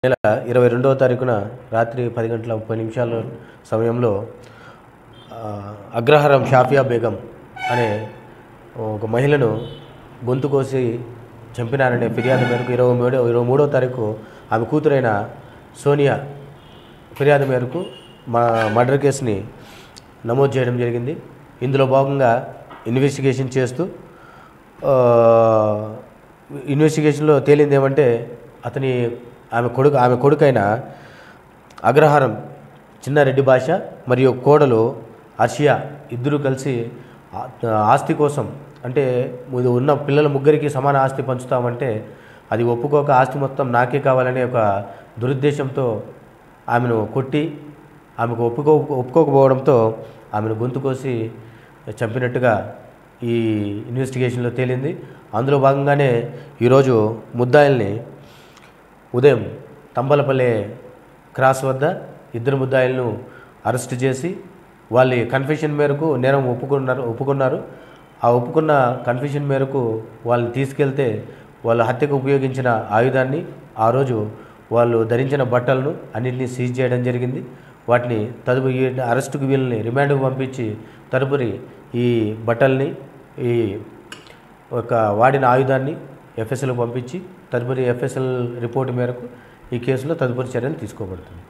నెల 22వ తారీఖున రాత్రి 10:30 సమయంలో అగ్రహారం షాఫియా బేగం అనే ఒక మహిళను గొంతు కోసి చంపినారనే ఫిర్యాదు మేరకు 23వ తారీఖు ఆమె కూతురైన సోనియా ఫిర్యాదు మేరకు మర్డర్ కేసుని నమోదు చేయడం జరిగింది. ఇందులో భాగంగా ఇన్వెస్టిగేషన్ చేస్తూ ఇన్వెస్టిగేషన్లో తేలింది ఏమంటే ఆమె కొడుకైన అగ్రహారం చిన్నారెడ్డి భాష మరియు కోడలు అర్షియా ఇద్దరు కలిసి ఆస్తి కోసం, అంటే ఉన్న పిల్లల ముగ్గురికి సమాన ఆస్తి పంచుతామంటే అది ఒప్పుకోక ఆస్తి మొత్తం నాకే కావాలనే ఒక దురుద్దేశంతో ఆమెను కొట్టి ఆమెకు ఒప్పుకోకపోవడంతో ఆమెను గొంతు కోసి చంపినట్టుగా ఈ ఇన్వెస్టిగేషన్లో తేలింది. అందులో భాగంగానే ఈరోజు ముద్దాయిల్ని ఉదయం తంబలపల్లె క్రాస్ వద్ద ఇద్దరు ముద్దాయిలను అరెస్ట్ చేసి వాళ్ళ కన్ఫెషన్ మేరకు నేరం ఒప్పుకున్నారు. ఆ ఒప్పుకున్న కన్ఫెషన్ మేరకు వాళ్ళని తీసుకెళ్తే వాళ్ళ హత్యకు ఉపయోగించిన ఆయుధాన్ని, ఆ రోజు వాళ్ళు ధరించిన బట్టలను అన్నింటినీ సీజ్ చేయడం జరిగింది. వాటిని తదుపరి అరెస్టుకు వీళ్ళని రిమాండ్కు పంపించి తదుపరి ఈ బట్టల్ని, ఈ ఒక వాడిన ఆయుధాన్ని ఎఫ్ఎస్ఎల్కు పంపించి తదుపరి ఎఫ్ఎస్ఎల్ రిపోర్టు మేరకు ఈ కేసులో తదుపరి చర్యలు తీసుకోబడుతుంది.